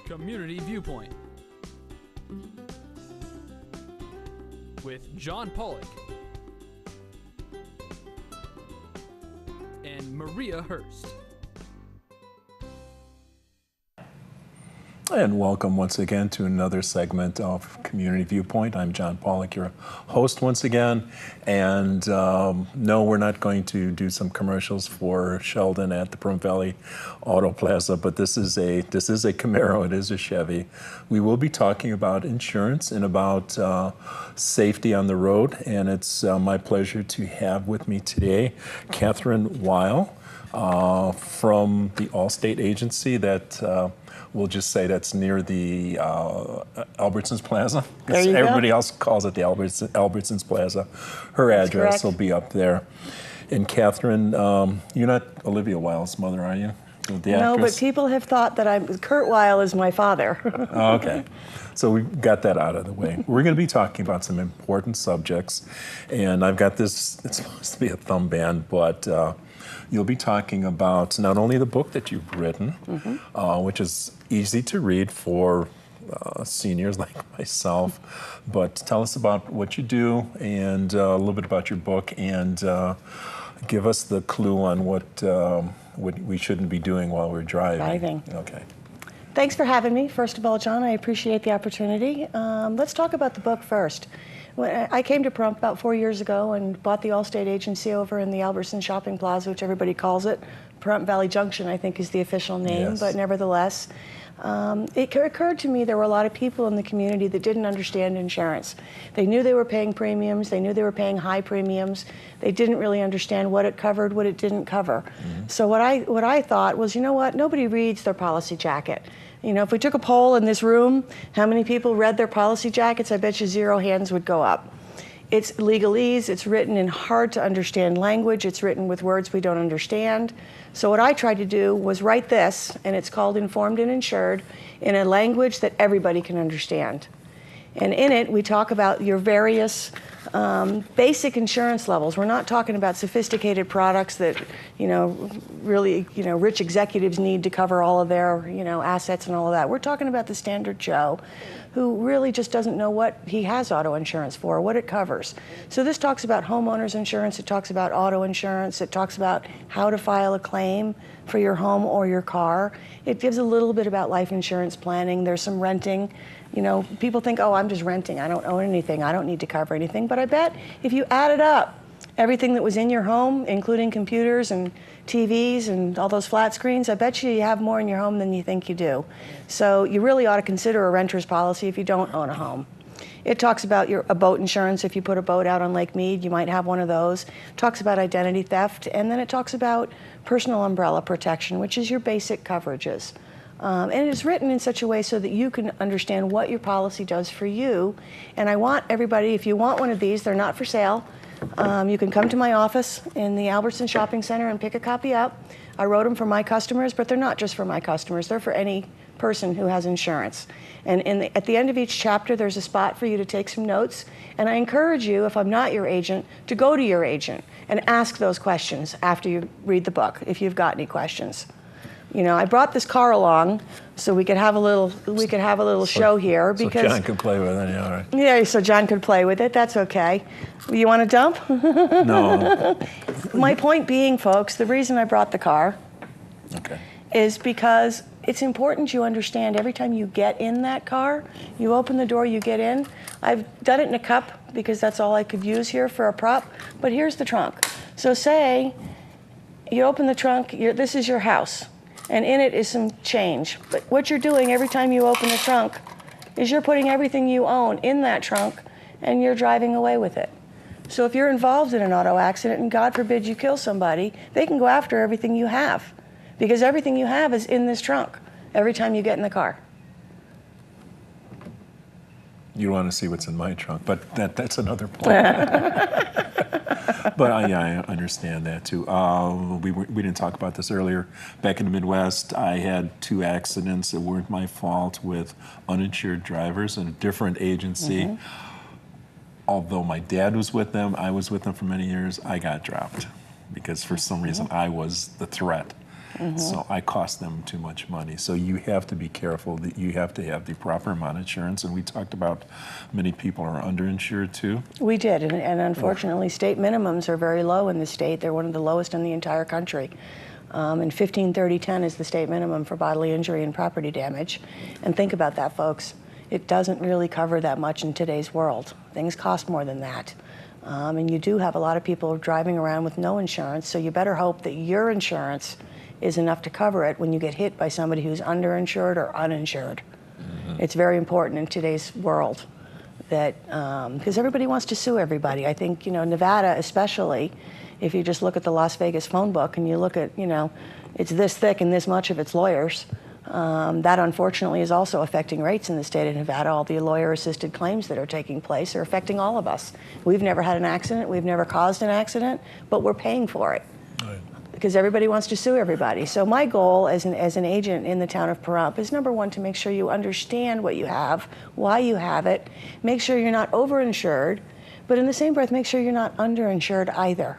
Community Viewpoint with John Pawlak and Maria Hurst. And welcome once again to another segment of Community Viewpoint. I'm John Pawlak, your host once again. And no, we're not going to do some commercials for Sheldon at the Pahrump Valley Auto Plaza, but this is a Camaro, it is a Chevy. We will be talking about insurance and about safety on the road. And it's my pleasure to have with me today Kathryn Weill from the Allstate agency that we'll just say that's near the Albertsons Plaza. There you Everybody go. else calls it the Albertsons Plaza. Her address will be up there. And Kathryn, you're not Olivia Weill's mother, are you? The No, actress? but people have thought that Kurt Weill is my father. Oh, okay. So we got that out of the way. We're going to be talking about some important subjects. And I've got this, it's supposed to be a thumb band, but you'll be talking about not only the book that you've written, which is easy to read for seniors like myself, but tell us about what you do and a little bit about your book, and give us the clue on what we shouldn't be doing while we're driving. Okay. Thanks for having me. First of all, John, I appreciate the opportunity. Let's talk about the book first. When I came to Pahrump about 4 years ago and bought the Allstate agency over in the Albertsons Shopping Plaza, which everybody calls it. Pahrump Valley Junction, I think, is the official name, Yes. but nevertheless, it occurred to me there were a lot of people in the community that didn't understand insurance. They knew they were paying premiums, they knew they were paying high premiums, they didn't really understand what it covered, what it didn't cover. So what I thought was, you know what, nobody reads their policy jacket. You know, if we took a poll in this room, how many people read their policy jackets, I bet you 0 hands would go up. It's legalese, it's written in hard to understand language, it's written with words we don't understand. So what I tried to do was write this, and it's called Informed and Insured, in a language that everybody can understand. And in it, we talk about your various basic insurance levels. We're not talking about sophisticated products that, really, rich executives need to cover all of their, assets and all of that. We're talking about the standard Joe who really just doesn't know what he has auto insurance for, what it covers. So this talks about homeowners insurance, it talks about auto insurance, it talks about how to file a claim for your home or your car. It gives a little bit about life insurance planning. There's some renting. People think, oh, I'm just renting. I don't own anything. I don't need to cover anything. But I bet if you added up everything that was in your home, including computers and TVs and all those flat screens, I bet you have more in your home than you think you do. So you really ought to consider a renter's policy if you don't own a home. It talks about a boat insurance. If you put a boat out on Lake Mead, you might have one of those. It talks about identity theft, and then it talks about personal umbrella protection, which is your basic coverages. And it is written in such a way so that you can understand what your policy does for you. And I want everybody, if you want one of these, they're not for sale. You can come to my office in the Albertson Shopping Center and pick a copy up. I wrote them for my customers, but they're not just for my customers. They're for any person who has insurance. And at the end of each chapter, there's a spot for you to take some notes. And I encourage you, if I'm not your agent, to go to your agent and ask those questions after you read the book, if you've got any questions. I brought this car along so we could have a little show here because so John can play with it. Yeah, all right. Yeah, so John could play with it. That's okay. You want to dump? No. My point being, folks, the reason I brought the car is because it's important you understand every time you get in that car, you open the door, you get in. I've done it in a cup because that's all I could use here for a prop, but here's the trunk. So say you open the trunk, this is your house. And in it is some change. But what you're doing every time you open the trunk is you're putting everything you own in that trunk and you're driving away with it. So if you're involved in an auto accident and God forbid you kill somebody, they can go after everything you have because everything you have is in this trunk every time you get in the car. You want to see what's in my trunk, but that's another point. But I understand that too. We didn't talk about this earlier. Back in the Midwest, I had 2 accidents that weren't my fault with uninsured drivers in a different agency. Although my dad was with them, I was with them for many years, I got dropped because for some reason I was the threat. So I cost them too much money. So you have to be careful that you have to have the proper amount of insurance. And we talked about many people are underinsured too. We did, and unfortunately, state minimums are very low in the state. They're one of the lowest in the entire country. And 153010 is the state minimum for bodily injury and property damage. And think about that, folks. It doesn't really cover that much in today's world. Things cost more than that. And you do have a lot of people driving around with no insurance, so you better hope that your insurance is enough to cover it when you get hit by somebody who's underinsured or uninsured. It's very important in today's world that, because everybody wants to sue everybody. I think, Nevada especially, if you just look at the Las Vegas phone book and you look at, it's this thick and this much of its lawyers, that unfortunately is also affecting rates in the state of Nevada. All the lawyer-assisted claims that are taking place are affecting all of us. We've never had an accident, we've never caused an accident, but we're paying for it. Right. Because everybody wants to sue everybody. So my goal as an agent in the town of Pahrump is, number one, to make sure you understand what you have, why you have it, make sure you're not overinsured, but in the same breath, make sure you're not underinsured either.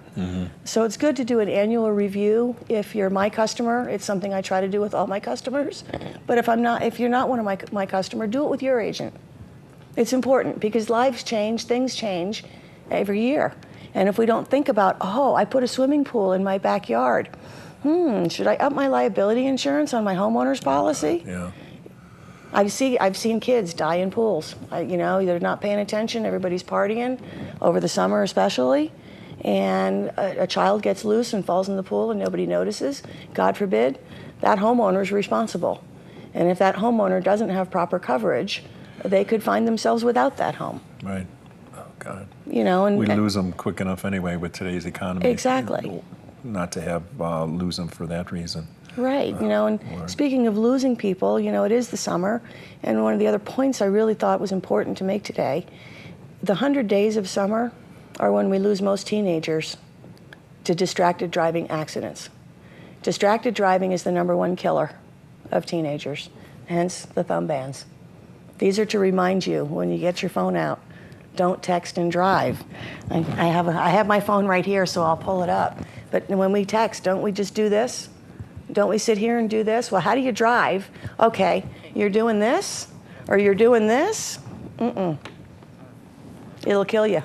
So it's good to do an annual review. If you're my customer, it's something I try to do with all my customers. But if you're not one of my customer, do it with your agent. It's important because lives change, things change every year. And if we don't think about, I put a swimming pool in my backyard. Should I up my liability insurance on my homeowner's policy? Yeah. I've seen kids die in pools. They're not paying attention. Everybody's partying over the summer, especially, and a child gets loose and falls in the pool and nobody notices. God forbid, that homeowner is responsible. And if that homeowner doesn't have proper coverage, they could find themselves without that home. Right. Oh God. And we lose them quick enough anyway with today's economy. Exactly. Not to have lose them for that reason. Right, and speaking of losing people, it is the summer, and one of the other points I really thought was important to make today, the 100 days of summer are when we lose most teenagers to distracted driving accidents. Distracted driving is the #1 killer of teenagers, hence the thumb bans. These are to remind you when you get your phone out, don't text and drive. I have my phone right here, so I'll pull it up. But when we text, don't we just do this? Don't we sit here and do this? Well, how do you drive? Okay, you're doing this, or you're doing this? It'll kill you.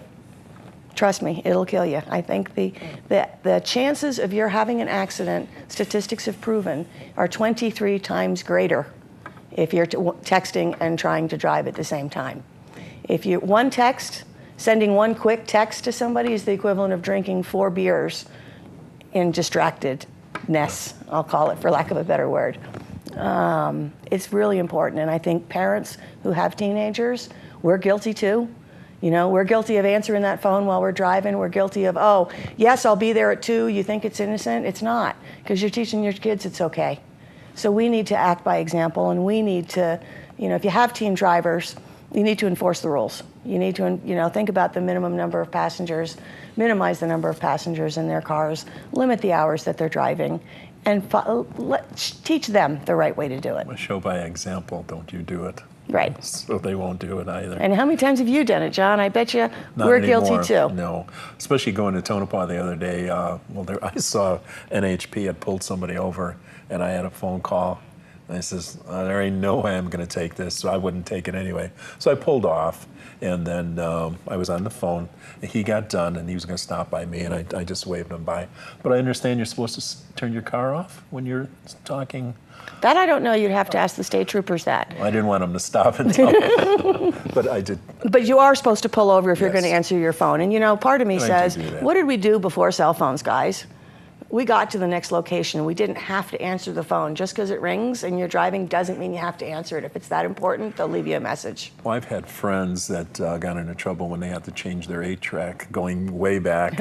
Trust me, it'll kill you. I think the chances of your having an accident, statistics have proven, are 23 times greater if you're texting and trying to drive at the same time. If you sending one quick text to somebody is the equivalent of drinking 4 beers in distractedness, I'll call it, for lack of a better word. It's really important, and I think parents who have teenagers, we're guilty too. We're guilty of answering that phone while we're driving. We're guilty of, yes, I'll be there at 2. You think it's innocent? It's not, because you're teaching your kids it's okay. So we need to act by example, and we need to, if you have teen drivers, you need to enforce the rules. You need to, think about the minimum number of passengers, minimize the number of passengers in their cars, limit the hours that they're driving, and teach them the right way to do it. Well, show by example, don't you do it. Right. So they won't do it either. And how many times have you done it, John? I bet you we're guilty too. No, especially going to Tonopah the other day. I saw NHP had pulled somebody over, and I had a phone call. And I says, there ain't no way I'm going to take this, so I wouldn't take it anyway. So I pulled off, and then I was on the phone. And he got done, and he was going to stop by me, and I just waved him by. But I understand you're supposed to turn your car off when you're talking. That I don't know. You'd have to ask the state troopers that. I didn't want him to stop and tell me, but I did. But you are supposed to pull over if you're going to answer your phone. And part of me says, what did we do before cell phones, guys? We got to the next location. We didn't have to answer the phone. Just because it rings and you're driving doesn't mean you have to answer it. If it's that important, they'll leave you a message. Well, I've had friends that got into trouble when they had to change their 8-track going way back.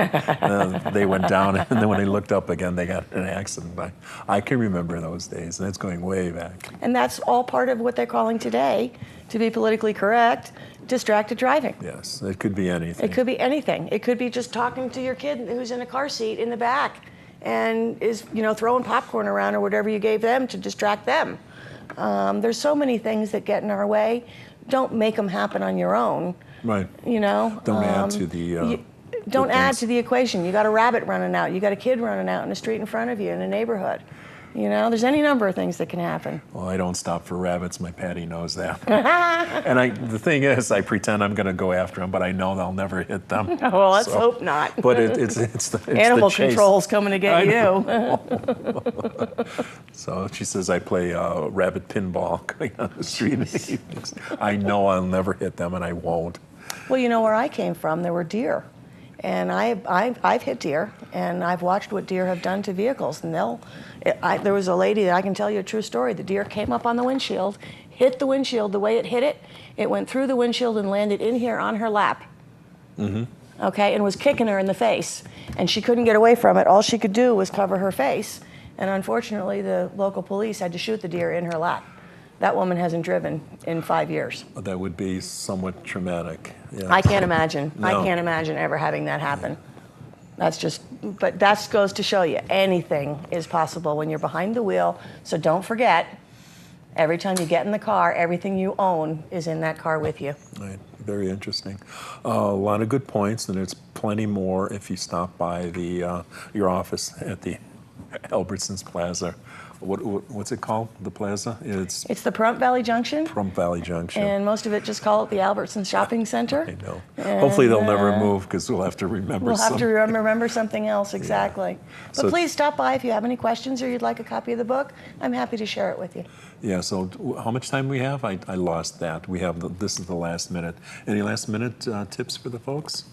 They went down, and then when they looked up again, they got in an accident. I can remember those days, and it's going way back. And that's all part of what they're calling today, to be politically correct, distracted driving. Yes, it could be anything. It could be anything. It could be just talking to your kid who's in a car seat in the back and is, throwing popcorn around or whatever you gave them to distract them. There's so many things that get in our way. Don't make them happen on your own. Right. Don't add to the. Don't add to the equation. You got a rabbit running out. You got a kid running out in the street in front of you in a neighborhood. You know, there's any number of things that can happen. Well, I don't stop for rabbits. My Patty knows that. And the thing is, I pretend I'm going to go after them, but I know they'll never hit them. Well, let's hope not. But it's the Animal the chase. control's coming to get you. So she says I play rabbit pinball going on the street in the evenings. I know I'll never hit them, and I won't. Well, you know where I came from, there were deer. And I've hit deer, and I've watched what deer have done to vehicles. And there was a lady that I can tell you a true story. The deer came up on the windshield, hit the windshield. The way it hit it, it went through the windshield and landed in here on her lap. Mm-hmm. Okay, and was kicking her in the face. And she couldn't get away from it. All she could do was cover her face. And unfortunately, the local police had to shoot the deer in her lap. That woman hasn't driven in 5 years. That would be somewhat traumatic. Yeah. I can't imagine. No. I can't imagine ever having that happen. But that goes to show you anything is possible when you're behind the wheel. So don't forget, every time you get in the car, everything you own is in that car with you. Right. Very interesting. A lot of good points, and there's plenty more if you stop by your office at the Albertsons Plaza. What's it called? The plaza? It's the Pahrump Valley Junction. Pahrump Valley Junction. And most of it just call it the Albertsons Shopping Center. I know. Hopefully they'll never move, because we'll have to remember. We'll have to remember something else, exactly. Yeah. But So, please stop by if you have any questions or you'd like a copy of the book. I'm happy to share it with you. yeah. So how much time we have? I lost that. We have this is the last minute. Any last minute tips for the folks?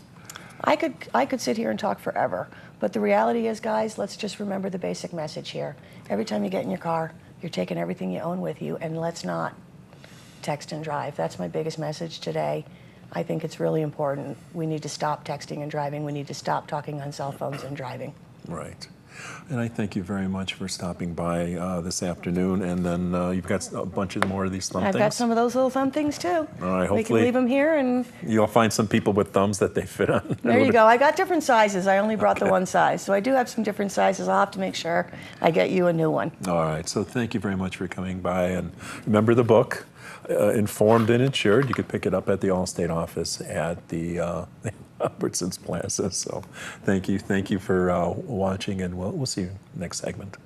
I could sit here and talk forever, but the reality is, guys, let's just remember the basic message here. Every time you get in your car, you're taking everything you own with you, and let's not text and drive. That's my biggest message today. I think it's really important. We need to stop texting and driving. We need to stop talking on cell phones and driving. Right. And I thank you very much for stopping by this afternoon. And then you've got a bunch of more of these thumb I've things. got some of those little thumb things too. All right, We can hopefully leave them here, and you'll find some people with thumbs that they fit on. there you go. I got different sizes. I only brought the one size. So I do have some different sizes. I'll have to make sure I get you a new one. All right. So thank you very much for coming by. And remember the book, Informed and Insured. You could pick it up at the Allstate office at the Albertsons Plaza. So thank you for watching, and we'll see you next segment.